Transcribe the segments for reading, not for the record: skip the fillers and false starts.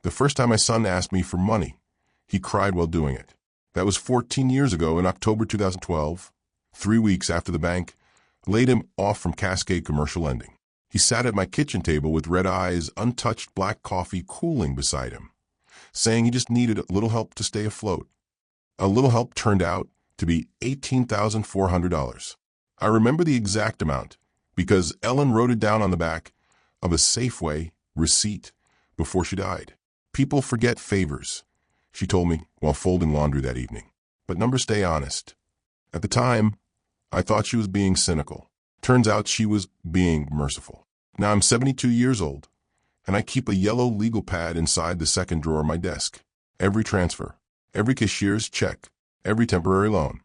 The first time my son asked me for money, he cried while doing it. That was 14 years ago in October 2012, 3 weeks after the bank laid him off from Cascade Commercial Lending. He sat at my kitchen table with red eyes, untouched black coffee cooling beside him, saying he just needed a little help to stay afloat. A little help turned out to be $18,400. I remember the exact amount because Ellen wrote it down on the back of a Safeway receipt before she died. People forget favors, she told me while folding laundry that evening. But numbers stay honest. At the time, I thought she was being cynical. Turns out she was being merciful. Now I'm 72 years old, and I keep a yellow legal pad inside the second drawer of my desk. Every transfer, every cashier's check, every temporary loan,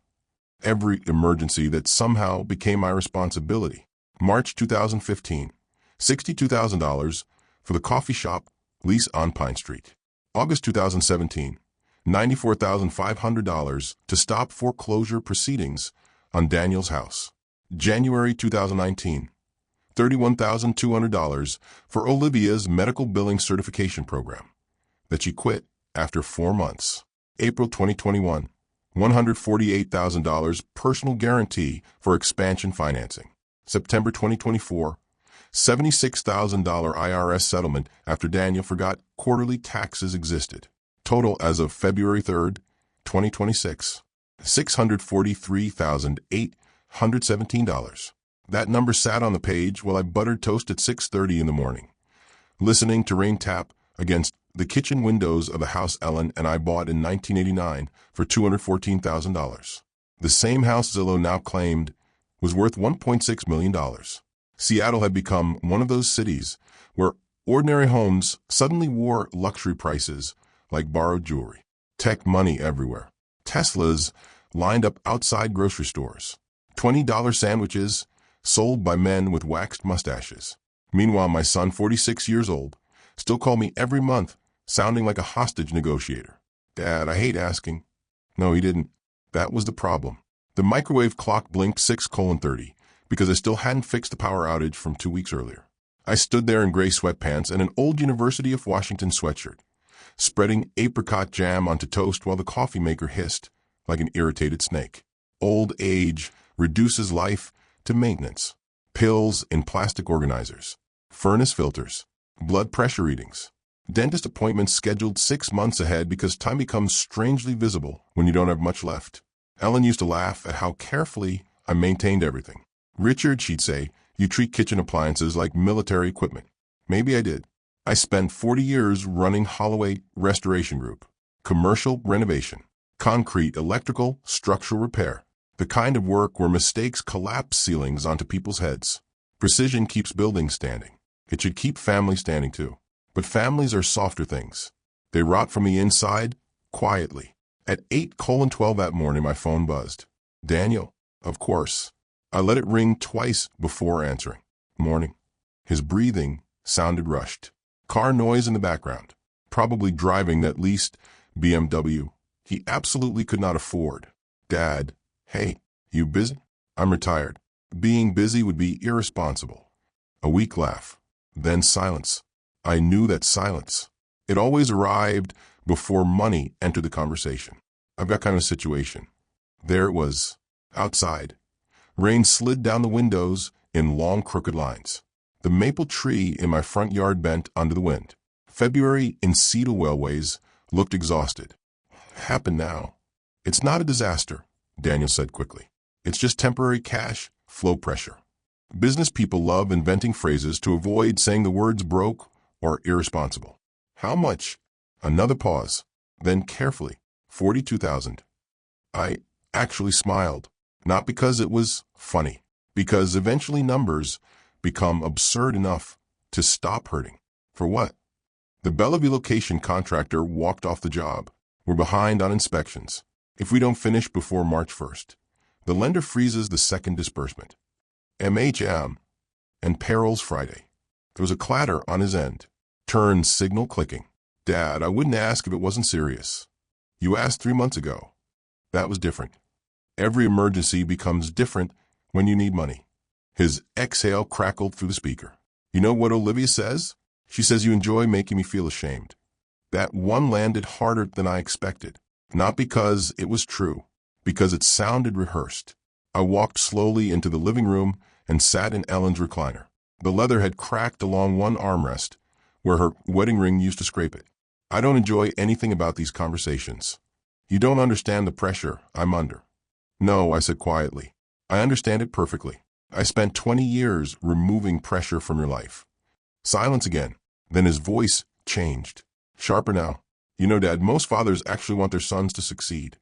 every emergency that somehow became my responsibility. March 2015, $62,000 for the coffee shop lease on Pine Street. August 2017, $94,500 to stop foreclosure proceedings on Daniel's house. January 2019, $31,200 for Olivia's medical billing certification program that she quit after 4 months. April 2021, $148,000 personal guarantee for expansion financing. September 2024, $76,000 IRS settlement after Daniel forgot quarterly taxes existed. Total as of February 3rd, 2026, $643,817. That number sat on the page while I buttered toast at 6:30 in the morning, listening to rain tap against the kitchen windows of the house Ellen and I bought in 1989 for $214,000. The same house Zillow now claimed was worth $1.6 million. Seattle had become one of those cities where ordinary homes suddenly wore luxury prices like borrowed jewelry. Tech money everywhere. Teslas lined up outside grocery stores. $20 sandwiches sold by men with waxed mustaches. Meanwhile, my son, 46 years old, still called me every month, sounding like a hostage negotiator. Dad, I hate asking. No, he didn't. That was the problem. The microwave clock blinked 6:30 because I still hadn't fixed the power outage from 2 weeks earlier. I stood there in gray sweatpants and an old University of Washington sweatshirt, spreading apricot jam onto toast while the coffee maker hissed like an irritated snake. Old age reduces life to maintenance. Pills in plastic organizers, furnace filters, blood pressure readings. Dentist appointments scheduled 6 months ahead because time becomes strangely visible when you don't have much left. Ellen used to laugh at how carefully I maintained everything. Richard, she'd say, you treat kitchen appliances like military equipment. Maybe I did. I spent 40 years running Holloway Restoration Group. Commercial renovation, concrete, electrical, structural repair. The kind of work where mistakes collapse ceilings onto people's heads. Precision keeps buildings standing. It should keep families standing too. But families are softer things. They rot from the inside, quietly. At 8:12 that morning, my phone buzzed. Daniel, of course. I let it ring twice before answering. Morning. His breathing sounded rushed. Car noise in the background. Probably driving that leased BMW he absolutely could not afford. Dad, hey, you busy? I'm retired. Being busy would be irresponsible. A weak laugh. Then silence. I knew that silence. It always arrived before money entered the conversation. I've got kind of a situation. There it was, outside. Rain slid down the windows in long, crooked lines. The maple tree in my front yard bent under the wind. February in Seattle Wellways looked exhausted. Happened now. It's not a disaster, Daniel said quickly. It's just temporary cash flow pressure. Business people love inventing phrases to avoid saying the words broke or irresponsible. How much? Another pause. Then carefully, 42,000. I actually smiled, not because it was funny, because eventually numbers become absurd enough to stop hurting. For what? The Bellevue location contractor walked off the job. We're behind on inspections. If we don't finish before March 1st, the lender freezes the second disbursement. MHM and payrolls Friday. There was a clatter on his end. Turn signal clicking. Dad, I wouldn't ask if it wasn't serious. You asked 3 months ago. That was different. Every emergency becomes different when you need money. His exhale crackled through the speaker. You know what Olivia says? She says you enjoy making me feel ashamed. That one landed harder than I expected. Not because it was true, because it sounded rehearsed. I walked slowly into the living room and sat in Ellen's recliner. The leather had cracked along one armrest, where her wedding ring used to scrape it. I don't enjoy anything about these conversations. You don't understand the pressure I'm under. No, I said quietly. I understand it perfectly. I spent 20 years removing pressure from your life. Silence again. Then his voice changed. Sharper now. You know, Dad, most fathers actually want their sons to succeed.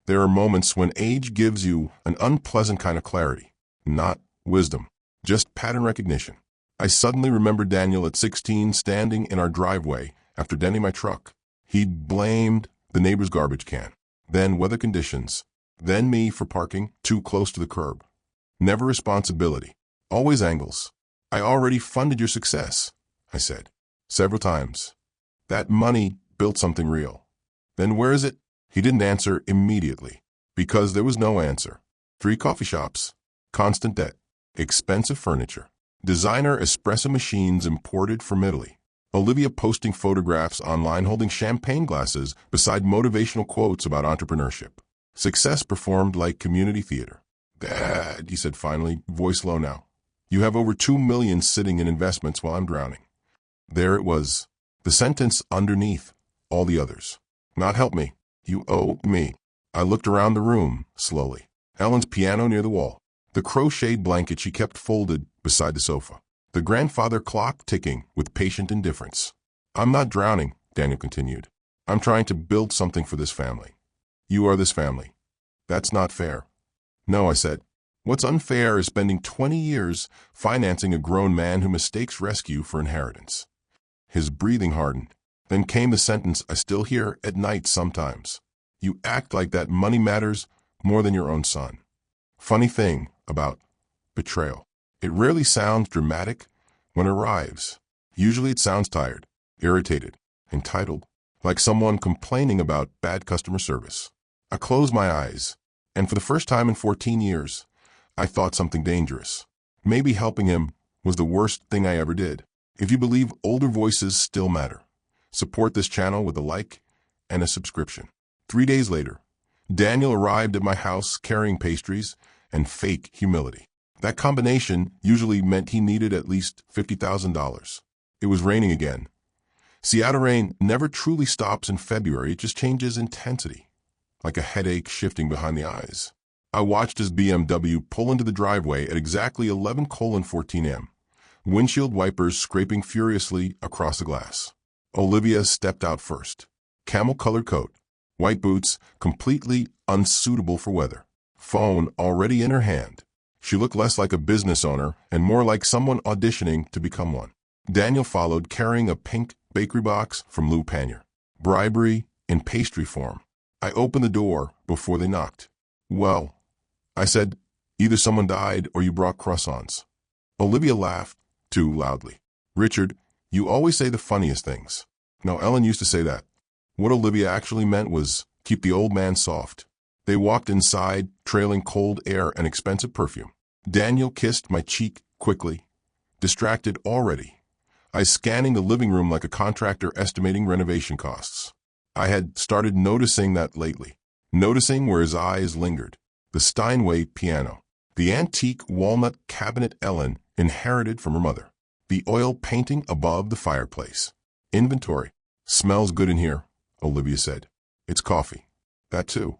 There are moments when age gives you an unpleasant kind of clarity. Not wisdom. Just pattern recognition. I suddenly remembered Daniel at 16 standing in our driveway after denting my truck. He'd blamed the neighbor's garbage can, then weather conditions, then me for parking too close to the curb. Never responsibility. Always angles. I already funded your success, I said. Several times. That money built something real. Then where is it? He didn't answer immediately, because there was no answer. 3 coffee shops, constant debt, expensive furniture, designer espresso machines imported from Italy, Olivia posting photographs online holding champagne glasses beside motivational quotes about entrepreneurship. Success performed like community theater. Dad, he said finally, voice low now. You have over 2 million sitting in investments while I'm drowning. There it was. The sentence underneath all the others. Not help me. You owe me. I looked around the room, slowly. Ellen's piano near the wall. The crocheted blanket she kept folded beside the sofa. The grandfather clock ticking with patient indifference. I'm not drowning, Daniel continued. I'm trying to build something for this family. You are this family. That's not fair. No, I said. What's unfair is spending 20 years financing a grown man who mistakes rescue for inheritance. His breathing hardened. Then came the sentence I still hear at night sometimes. You act like that money matters more than your own son. Funny thing about betrayal. It rarely sounds dramatic when it arrives. Usually it sounds tired, irritated, entitled, like someone complaining about bad customer service. I closed my eyes, and for the first time in 14 years, I thought something dangerous. Maybe helping him was the worst thing I ever did. If you believe older voices still matter, support this channel with a like and a subscription. 3 days later, Daniel arrived at my house carrying pastries and fake humility. That combination usually meant he needed at least $50,000. It was raining again. Seattle rain never truly stops in February, it just changes intensity, like a headache shifting behind the eyes. I watched his BMW pull into the driveway at exactly 11:14 a.m., windshield wipers scraping furiously across the glass. Olivia stepped out first. Camel-colored coat, white boots, completely unsuitable for weather. Phone already in her hand. She looked less like a business owner and more like someone auditioning to become one. Daniel followed, carrying a pink bakery box from Lou Panier. Bribery in pastry form. I opened the door before they knocked. Well, I said, either someone died or you brought croissants. Olivia laughed, too loudly. Richard, you always say the funniest things. No, Ellen used to say that. What Olivia actually meant was, keep the old man soft. They walked inside, trailing cold air and expensive perfume. Daniel kissed my cheek quickly, distracted already. I scanning the living room like a contractor estimating renovation costs. I had started noticing that lately, noticing where his eyes lingered. The Steinway piano, the antique walnut cabinet Ellen inherited from her mother, the oil painting above the fireplace. Inventory. Smells good in here, Olivia said. It's coffee. That too.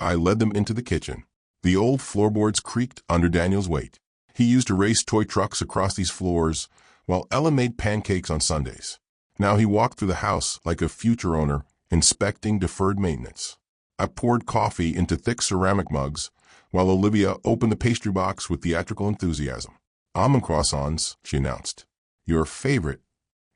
I led them into the kitchen. The old floorboards creaked under Daniel's weight. He used to race toy trucks across these floors while Ellen made pancakes on Sundays. Now he walked through the house like a future owner, inspecting deferred maintenance. I poured coffee into thick ceramic mugs while Olivia opened the pastry box with theatrical enthusiasm. Almond croissants, she announced. Your favorite.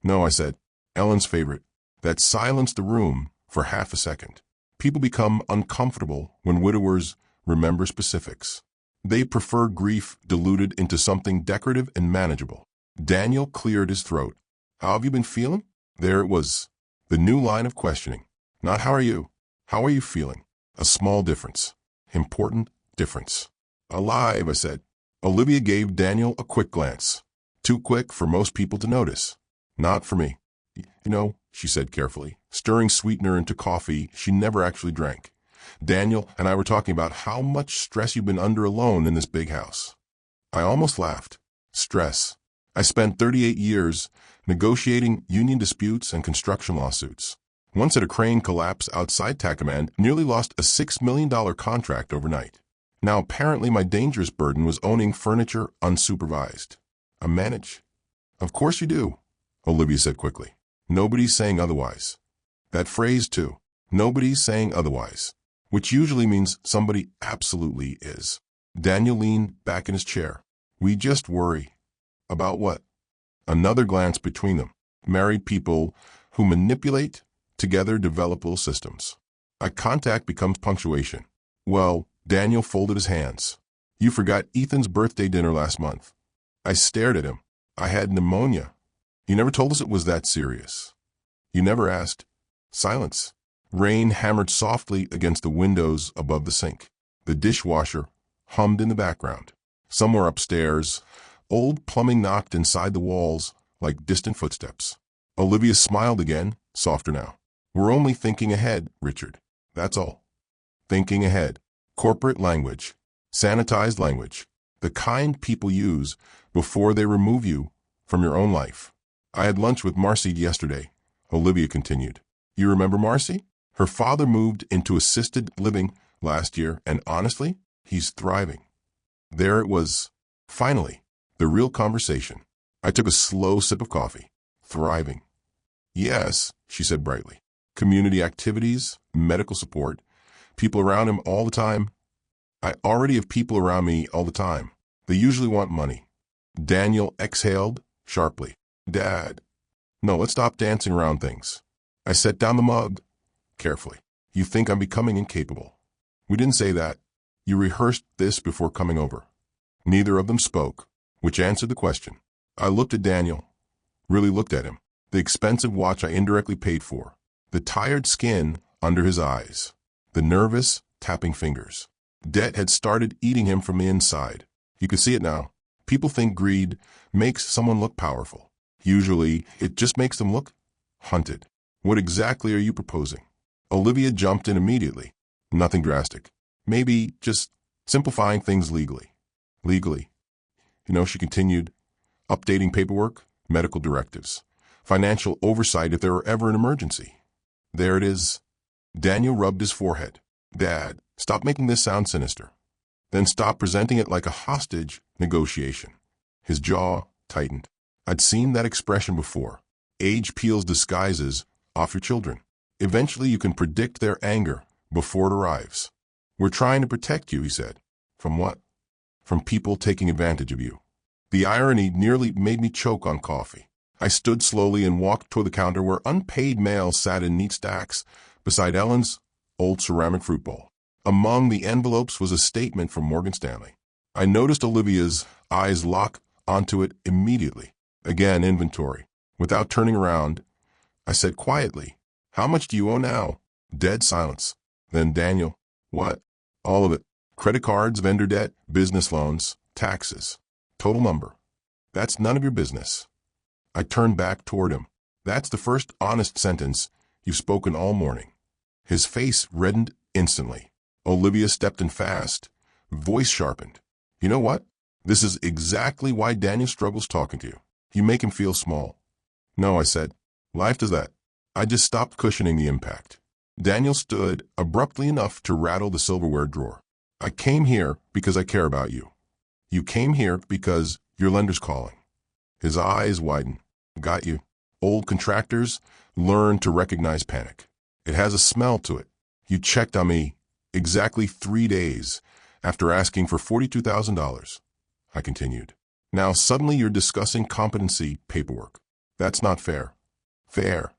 No, I said. Ellen's favorite. That silenced the room for half a second. People become uncomfortable when widowers remember specifics. They prefer grief diluted into something decorative and manageable. Daniel cleared his throat. How have you been feeling? There it was. The new line of questioning. Not how are you? How are you feeling? A small difference. Important difference. Alive, I said. Olivia gave Daniel a quick glance. Too quick for most people to notice. Not for me. You know, she said carefully, stirring sweetener into coffee she never actually drank. Daniel and I were talking about how much stress you've been under alone in this big house. I almost laughed. Stress. I spent 38 years negotiating union disputes and construction lawsuits. Once at a crane collapse outside Tacoman, nearly lost a $6 million contract overnight. Now apparently my dangerous burden was owning furniture unsupervised. I manage. Of course you do, Olivia said quickly. Nobody's saying otherwise. That phrase too. Nobody's saying otherwise. Which usually means somebody absolutely is. Daniel leaned back in his chair. We just worry. About what? Another glance between them. Married people who manipulate, together develop little systems. Eye contact becomes punctuation. Well, Daniel folded his hands. You forgot Ethan's birthday dinner last month. I stared at him. I had pneumonia. You never told us it was that serious. You never asked. Silence. Rain hammered softly against the windows above the sink. The dishwasher hummed in the background. Somewhere upstairs, old plumbing knocked inside the walls like distant footsteps. Olivia smiled again, softer now. We're only thinking ahead, Richard. That's all. Thinking ahead. Corporate language. Sanitized language. The kind people use before they remove you from your own life. I had lunch with Marcy yesterday, Olivia continued. You remember Marcy? Her father moved into assisted living last year, and honestly, he's thriving. There it was. Finally, the real conversation. I took a slow sip of coffee. Thriving. Yes, she said brightly. Community activities, medical support, people around him all the time. I already have people around me all the time. They usually want money. Daniel exhaled sharply. Dad. No, let's stop dancing around things. I set down the mug carefully. You think I'm becoming incapable. We didn't say that. You rehearsed this before coming over. Neither of them spoke, which answered the question. I looked at Daniel, really looked at him. The expensive watch I indirectly paid for, the tired skin under his eyes, the nervous, tapping fingers. Debt had started eating him from the inside. You could see it now. People think greed makes someone look powerful. Usually, it just makes them look hunted. What exactly are you proposing? Olivia jumped in immediately. Nothing drastic. Maybe just simplifying things legally. Legally. She continued, updating paperwork, medical directives, financial oversight if there were ever an emergency. There it is. Daniel rubbed his forehead. Dad, stop making this sound sinister. Then stop presenting it like a hostage negotiation. His jaw tightened. I'd seen that expression before. Age peels disguises off your children. Eventually you can predict their anger before it arrives. We're trying to protect you, he said. From what? From people taking advantage of you. The irony nearly made me choke on coffee. I stood slowly and walked toward the counter where unpaid mail sat in neat stacks beside Ellen's old ceramic fruit bowl. Among the envelopes was a statement from Morgan Stanley. I noticed Olivia's eyes lock onto it immediately. Again, inventory. Without turning around, I said quietly, How much do you owe now? Dead silence. Then Daniel, What? All of it. Credit cards, vendor debt, business loans, taxes. Total number. That's none of your business. I turned back toward him. That's the first honest sentence you've spoken all morning. His face reddened instantly. Olivia stepped in fast, voice sharpened. You know what? This is exactly why Daniel struggles talking to you. You make him feel small. No, I said. Life does that. I just stopped cushioning the impact. Daniel stood abruptly enough to rattle the silverware drawer. I came here because I care about you. You came here because your lender's calling. His eyes widened. Got you. Old contractors learn to recognize panic. It has a smell to it. You checked on me exactly 3 days after asking for $42,000. I continued. Now suddenly you're discussing competency paperwork. That's not fair. Fair.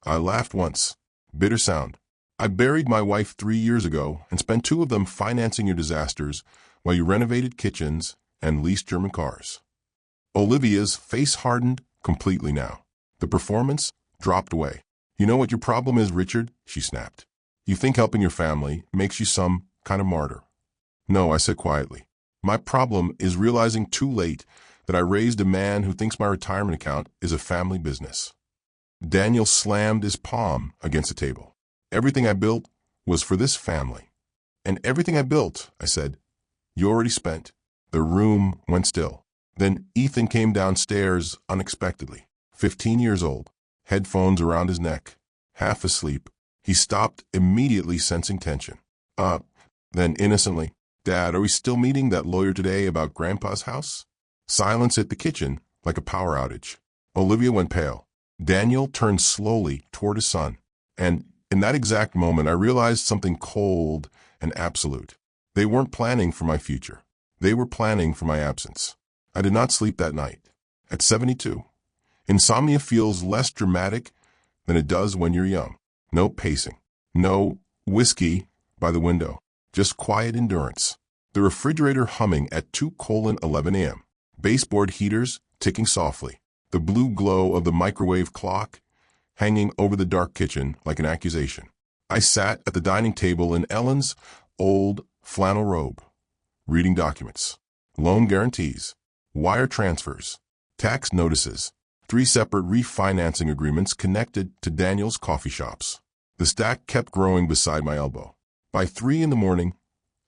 I laughed once. Bitter sound. I buried my wife 3 years ago and spent 2 of them financing your disasters while you renovated kitchens and leased German cars. Olivia's face hardened completely now. The performance dropped away. You know what your problem is, Richard? She snapped. You think helping your family makes you some kind of martyr. No, I said quietly. My problem is realizing too late that I raised a man who thinks my retirement account is a family business. Daniel slammed his palm against the table. Everything I built was for this family. And everything I built, I said, you already spent. The room went still. Then Ethan came downstairs unexpectedly, 15 years old, headphones around his neck, half asleep. He stopped immediately, sensing tension. Then innocently, Dad, are we still meeting that lawyer today about Grandpa's house? Silence hit the kitchen like a power outage. Olivia went pale. Daniel turned slowly toward his son. And in that exact moment, I realized something cold and absolute. They weren't planning for my future. They were planning for my absence. I did not sleep that night. At 72, insomnia feels less dramatic than it does when you're young. No pacing. No whiskey by the window. Just quiet endurance. The refrigerator humming at 2:11 a.m. Baseboard heaters ticking softly. The blue glow of the microwave clock hanging over the dark kitchen like an accusation. I sat at the dining table in Ellen's old flannel robe, reading documents, loan guarantees, wire transfers, tax notices, 3 separate refinancing agreements connected to Daniel's coffee shops. The stack kept growing beside my elbow. By 3 in the morning,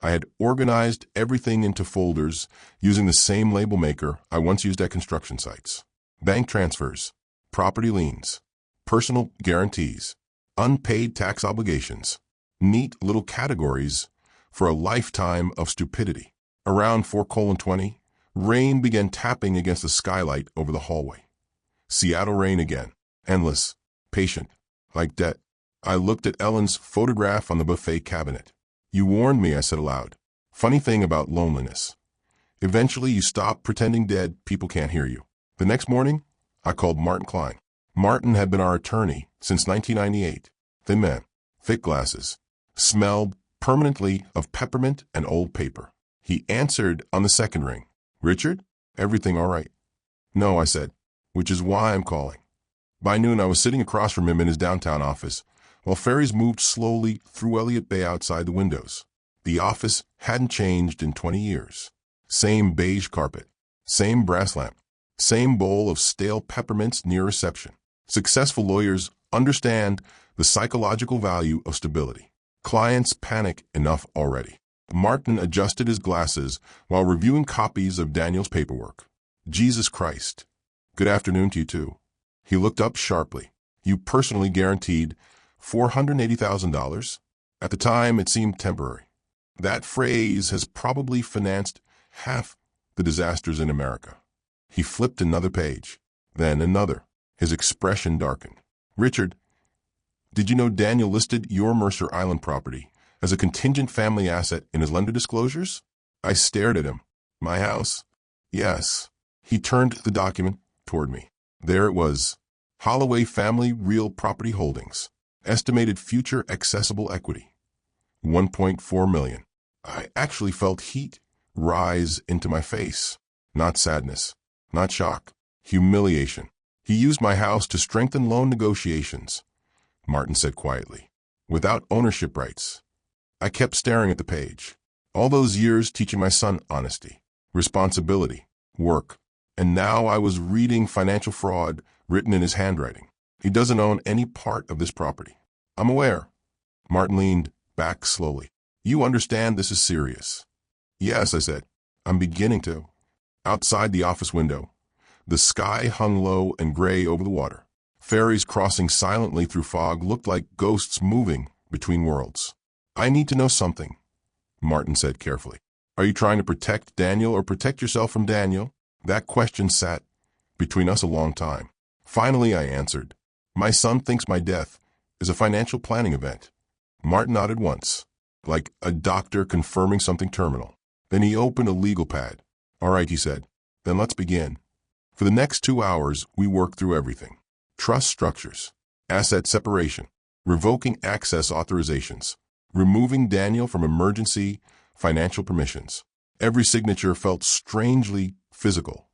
I had organized everything into folders using the same label maker I once used at construction sites. Bank transfers, property liens, personal guarantees, unpaid tax obligations, neat little categories for a lifetime of stupidity. Around 4:20, rain began tapping against the skylight over the hallway. Seattle rain again, endless, patient, like debt. I looked at Ellen's photograph on the buffet cabinet. You warned me, I said aloud. Funny thing about loneliness. Eventually you stop pretending dead people can't hear you. The next morning, I called Martin Klein. Martin had been our attorney since 1998. Thin man, thick glasses, smelled permanently of peppermint and old paper. He answered on the second ring. Richard, everything all right? No, I said, which is why I'm calling. By noon, I was sitting across from him in his downtown office, while ferries moved slowly through Elliott Bay outside the windows. The office hadn't changed in 20 years. Same beige carpet, same brass lamp, same bowl of stale peppermints near reception. Successful lawyers understand the psychological value of stability. Clients panic enough already. Martin adjusted his glasses while reviewing copies of Daniel's paperwork. Jesus Christ. Good afternoon to you too. He looked up sharply. You personally guaranteed $480,000? At the time, it seemed temporary. That phrase has probably financed half the disasters in America. He flipped another page, then another. His expression darkened. Richard, did you know Daniel listed your Mercer Island property as a contingent family asset in his lender disclosures? I stared at him. My house? Yes. He turned the document toward me. There it was. Holloway Family Real Property Holdings. Estimated future accessible equity. $1.4 million. I actually felt heat rise into my face. Not sadness. Not shock. Humiliation. He used my house to strengthen loan negotiations, Martin said quietly, without ownership rights. I kept staring at the page. All those years teaching my son honesty, responsibility, work. And now I was reading financial fraud written in his handwriting. He doesn't own any part of this property. I'm aware. Martin leaned back slowly. You understand this is serious. Yes, I said. I'm beginning to. Outside the office window, the sky hung low and gray over the water. Ferries crossing silently through fog looked like ghosts moving between worlds. I need to know something, Martin said carefully. Are you trying to protect Daniel or protect yourself from Daniel? That question sat between us a long time. Finally, I answered. My son thinks my death is a financial planning event. Martin nodded once, like a doctor confirming something terminal. Then he opened a legal pad. All right, he said. Then let's begin. For the next 2 hours, we worked through everything. Trust structures, asset separation, revoking access authorizations, removing Daniel from emergency financial permissions. Every signature felt strangely physical,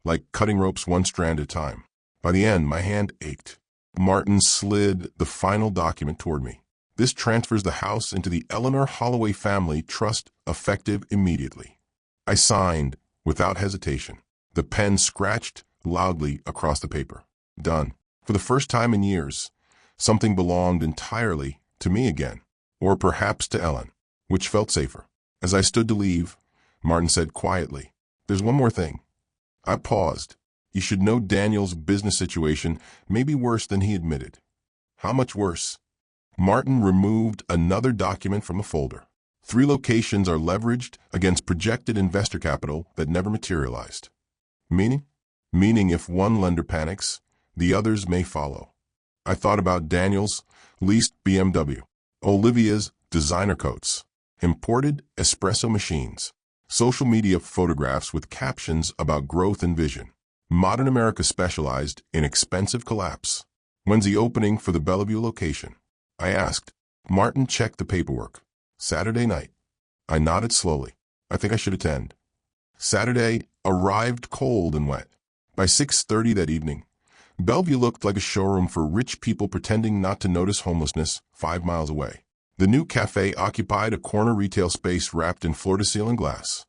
like cutting ropes one strand at a time. By the end, my hand ached. Martin slid the final document toward me. This transfers the house into the Eleanor Holloway Family Trust effective immediately. I signed without hesitation. The pen scratched loudly across the paper. Done. For the first time in years, something belonged entirely to me again, or perhaps to Ellen, which felt safer. As I stood to leave, Martin said quietly, "There's one more thing." I paused. You should know Daniel's business situation may be worse than he admitted. How much worse? Martin removed another document from the folder. 3 locations are leveraged against projected investor capital that never materialized. Meaning? Meaning if one lender panics, the others may follow. I thought about Daniel's leased BMW, Olivia's designer coats, imported espresso machines, social media photographs with captions about growth and vision. Modern America specialized in expensive collapse. When's the opening for the Bellevue location? I asked. Martin checked the paperwork. Saturday night. I nodded slowly. I think I should attend. Saturday arrived cold and wet. By 6:30 that evening, Bellevue looked like a showroom for rich people pretending not to notice homelessness 5 miles away. The new café occupied a corner retail space wrapped in floor-to-ceiling glass.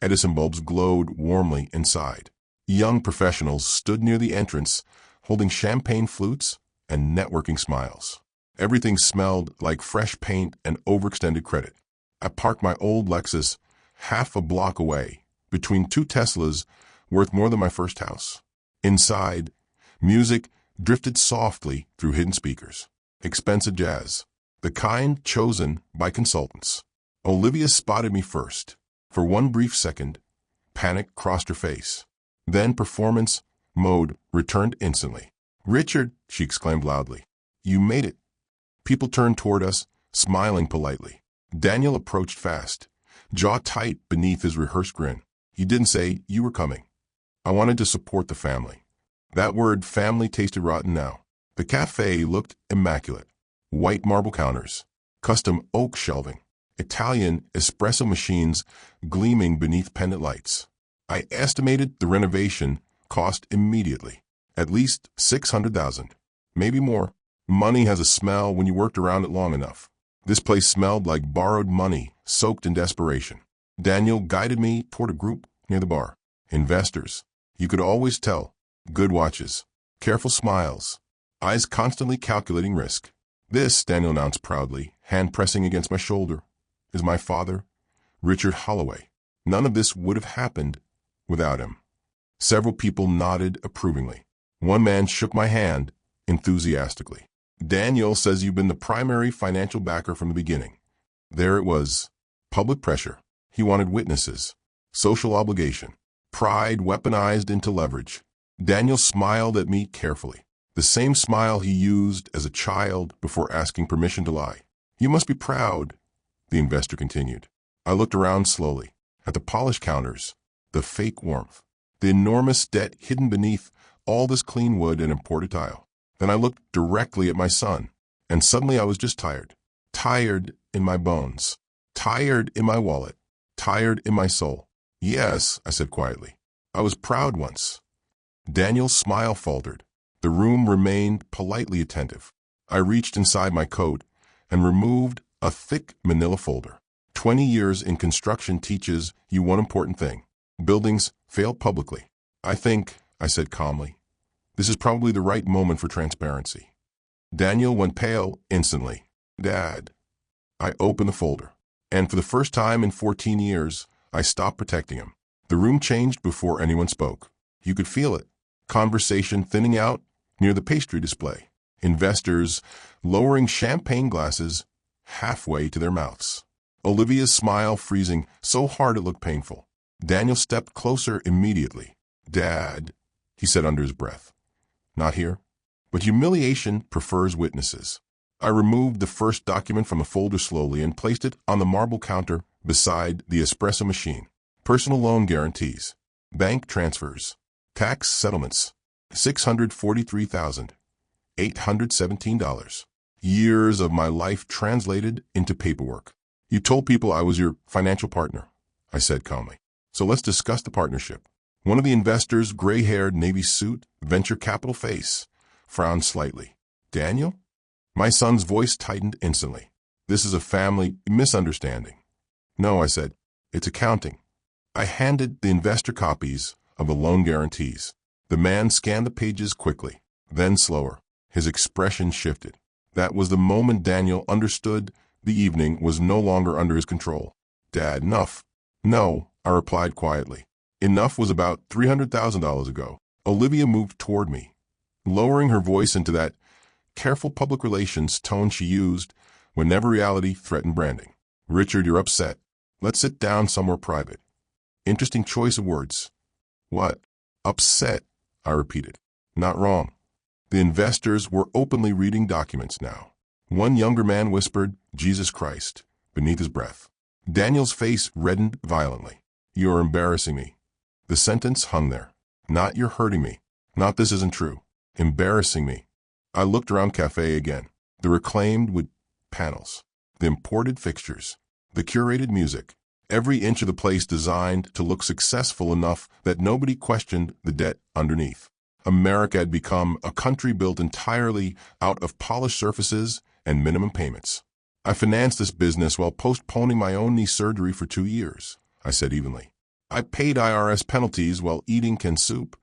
Edison bulbs glowed warmly inside. Young professionals stood near the entrance, holding champagne flutes and networking smiles. Everything smelled like fresh paint and overextended credit. I parked my old Lexus half a block away, between 2 Teslas worth more than my first house. Inside, music drifted softly through hidden speakers. Expensive jazz, the kind chosen by consultants. Olivia spotted me first. For one brief second, panic crossed her face. Then performance mode returned instantly. "Richard," she exclaimed loudly, "you made it." People turned toward us, smiling politely. Daniel approached fast, jaw tight beneath his rehearsed grin. He didn't say, "You were coming." I wanted to support the family. That word family tasted rotten now. The cafe looked immaculate. White marble counters, custom oak shelving, Italian espresso machines gleaming beneath pendant lights. I estimated the renovation cost immediately. At least $600,000, maybe more. Money has a smell when you worked around it long enough. This place smelled like borrowed money, soaked in desperation. Daniel guided me toward a group near the bar. Investors. You could always tell. Good watches. Careful smiles. Eyes constantly calculating risk. "This," Daniel announced proudly, hand pressing against my shoulder, "is my father, Richard Holloway. None of this would have happened without him." Several people nodded approvingly. One man shook my hand enthusiastically. "Daniel says you've been the primary financial backer from the beginning." There it was. Public pressure. He wanted witnesses. Social obligation. Pride weaponized into leverage. Daniel smiled at me carefully. The same smile he used as a child before asking permission to lie. "You must be proud," the investor continued. I looked around slowly, at the polished counters, the fake warmth, the enormous debt hidden beneath all this clean wood and imported tile. Then I looked directly at my son, and suddenly I was just tired. Tired in my bones. Tired in my wallet. Tired in my soul. "Yes," I said quietly. "I was proud once." Daniel's smile faltered. The room remained politely attentive. I reached inside my coat and removed a thick manila folder. 20 years in construction teaches you one important thing. Buildings fail publicly. I said calmly, "this is probably the right moment for transparency." Daniel went pale instantly. "Dad." I opened the folder, and for the first time in 14 years, I stopped protecting him. The room changed before anyone spoke. You could feel it. Conversation thinning out near the pastry display. Investors lowering champagne glasses halfway to their mouths. Olivia's smile freezing so hard it looked painful. Daniel stepped closer immediately. "Dad," he said under his breath. "Not here." But humiliation prefers witnesses. I removed the first document from the folder slowly and placed it on the marble counter beside the espresso machine. Personal loan guarantees. Bank transfers. Tax settlements. $643,817. Years of my life translated into paperwork. "You told people I was your financial partner," I said calmly. "So let's discuss the partnership." One of the investors' gray-haired navy suit, venture capital face, frowned slightly. "Daniel?" My son's voice tightened instantly. "This is a family misunderstanding." "No," I said. "It's accounting." I handed the investor copies of the loan guarantees. The man scanned the pages quickly. then slower. His expression shifted. That was the moment Daniel understood the evening was no longer under his control. "Dad, enough." "No," I replied quietly. "Enough was about $300,000 ago." Olivia moved toward me, lowering her voice into that careful public relations tone she used whenever reality threatened branding. "Richard, you're upset. Let's sit down somewhere private." Interesting choice of words. "What?" "Upset," I repeated. "Not wrong." The investors were openly reading documents now. One younger man whispered, "Jesus Christ," beneath his breath. Daniel's face reddened violently. "You're embarrassing me." The sentence hung there. Not "you're hurting me." Not "this isn't true." Embarrassing me. I looked around café again. The reclaimed wood panels, the imported fixtures, the curated music. Every inch of the place designed to look successful enough that nobody questioned the debt underneath. America had become a country built entirely out of polished surfaces and minimum payments. "I financed this business while postponing my own knee surgery for 2 years," I said evenly. "I paid IRS penalties while eating canned soup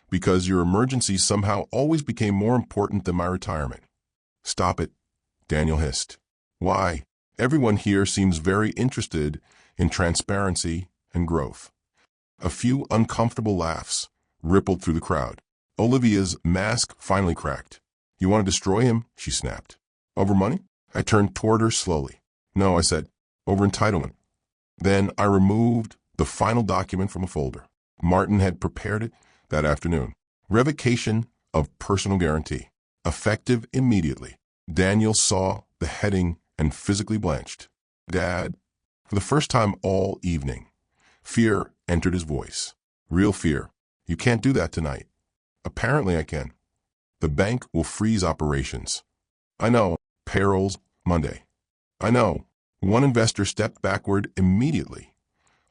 because your emergencies somehow always became more important than my retirement." "Stop it," Daniel hissed. "Why? Everyone here seems very interested in transparency and growth." A few uncomfortable laughs rippled through the crowd. Olivia's mask finally cracked. "You want to destroy him?" she snapped. "Over money?" I turned toward her slowly. "No," I said. "Over entitlement." Then I removed the final document from a folder. Martin had prepared it that afternoon. Revocation of personal guarantee. Effective immediately. Daniel saw the heading and physically blanched. "Dad." For the first time all evening, fear entered his voice. Real fear. "You can't do that tonight." "Apparently I can." "The bank will freeze operations." "I know. Payrolls Monday." "I know." One investor stepped backward immediately,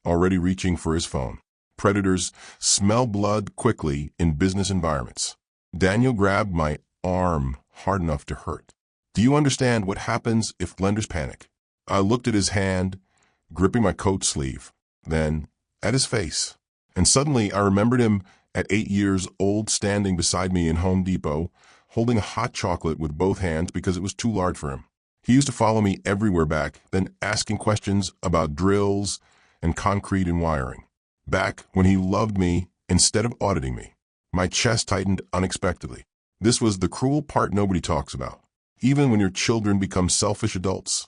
already reaching for his phone. Predators smell blood quickly in business environments. Daniel grabbed my arm hard enough to hurt. "Do you understand what happens if lenders panic?" I looked at his hand, gripping my coat sleeve, then at his face. And suddenly I remembered him at 8 years old standing beside me in Home Depot, holding a hot chocolate with both hands because it was too large for him. He used to follow me everywhere back, then asking questions about drills and concrete and wiring. Back when he loved me instead of auditing me. My chest tightened unexpectedly. This was the cruel part nobody talks about. Even when your children become selfish adults,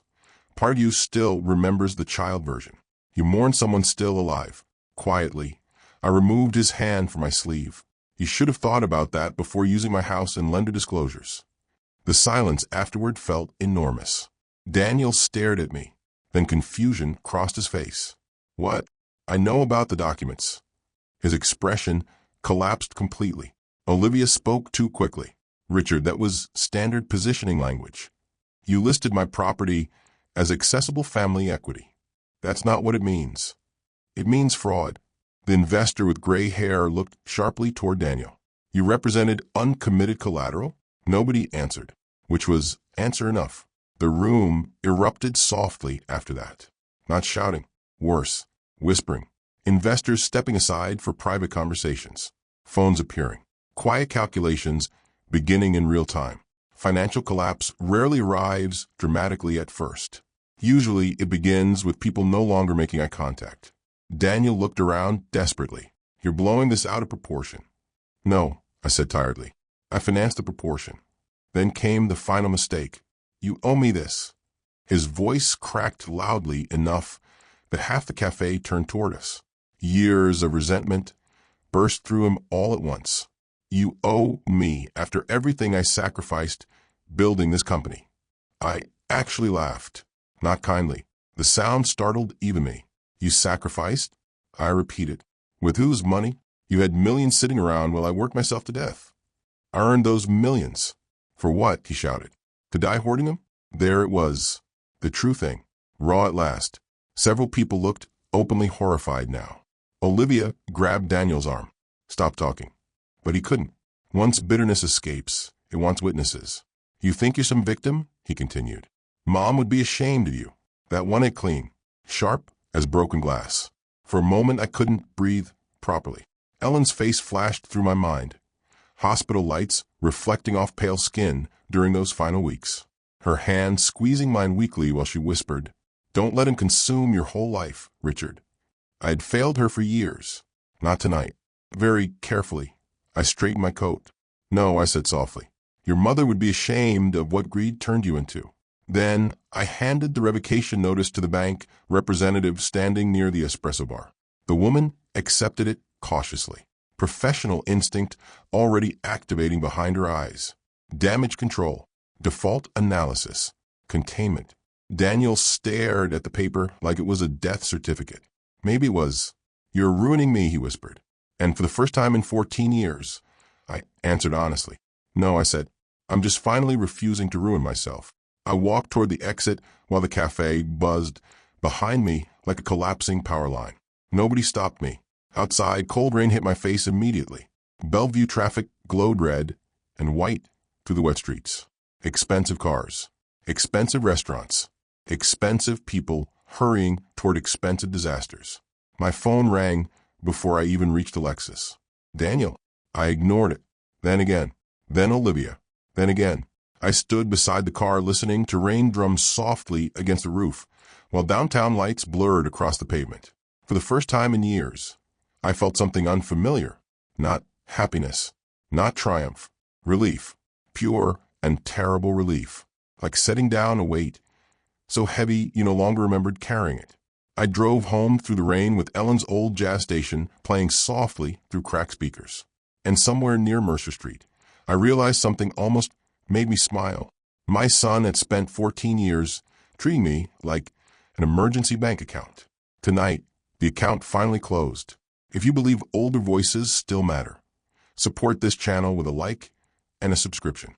part of you still remembers the child version. You mourn someone still alive. Quietly, I removed his hand from my sleeve. "You should have thought about that before using my house and lender disclosures." The silence afterward felt enormous. Daniel stared at me. Then confusion crossed his face. "What?" "I know about the documents." His expression collapsed completely. Olivia spoke too quickly. "Richard, that was standard positioning language. You listed my property as accessible family equity. That's not what it means. It means fraud." The investor with gray hair looked sharply toward Daniel. "You represented uncommitted collateral?" Nobody answered, which was answer enough. The room erupted softly after that. Not shouting, worse, whispering. Investors stepping aside for private conversations. Phones appearing. Quiet calculations beginning in real time. Financial collapse rarely arrives dramatically at first. Usually it begins with people no longer making eye contact. Daniel looked around desperately. "You're blowing this out of proportion." "No," I said tiredly. "I financed the proportion." Then came the final mistake. "You owe me this." His voice cracked loudly enough that half the cafe turned toward us. Years of resentment burst through him all at once. "You owe me after everything I sacrificed building this company." I actually laughed, not kindly. The sound startled even me. "You sacrificed?" I repeated. "With whose money?" "You had millions sitting around while I worked myself to death." "I earned those millions." "For what?" he shouted. "To die hoarding them?" There it was. The true thing. Raw at last. Several people looked openly horrified now. Olivia grabbed Daniel's arm. "Stop talking." But he couldn't. Once bitterness escapes, it wants witnesses. "You think you're some victim?" he continued. "Mom would be ashamed of you." That one hit clean, sharp as broken glass. For a moment I couldn't breathe properly. Ellen's face flashed through my mind. Hospital lights reflecting off pale skin during those final weeks. Her hand squeezing mine weakly while she whispered, "Don't let him consume your whole life, Richard." I had failed her for years. Not tonight. Very carefully, I straightened my coat. "No," I said softly. "Your mother would be ashamed of what greed turned you into." Then I handed the revocation notice to the bank representative standing near the espresso bar. The woman accepted it cautiously, professional instinct already activating behind her eyes. Damage control, default analysis, containment. Daniel stared at the paper like it was a death certificate. Maybe it was. "You're ruining me," he whispered. And for the first time in 14 years, I answered honestly. "No," I said. "I'm just finally refusing to ruin myself." I walked toward the exit while the café buzzed behind me like a collapsing power line. Nobody stopped me. Outside, cold rain hit my face immediately. Bellevue traffic glowed red and white through the wet streets. Expensive cars, expensive restaurants, expensive people hurrying toward expensive disasters. My phone rang before I even reached Alexis. "Daniel." I ignored it. Then again. Then Olivia. Then again. I stood beside the car listening to rain drum softly against the roof, while downtown lights blurred across the pavement. For the first time in years, I felt something unfamiliar. Not happiness, not triumph. Relief. Pure and terrible relief. Like setting down a weight so heavy you no longer remembered carrying it. I drove home through the rain with Ellen's old jazz station playing softly through cracked speakers. And somewhere near Mercer Street, I realized something almost made me smile. My son had spent 14 years treating me like an emergency bank account. Tonight, the account finally closed. If you believe older voices still matter, support this channel with a like and a subscription.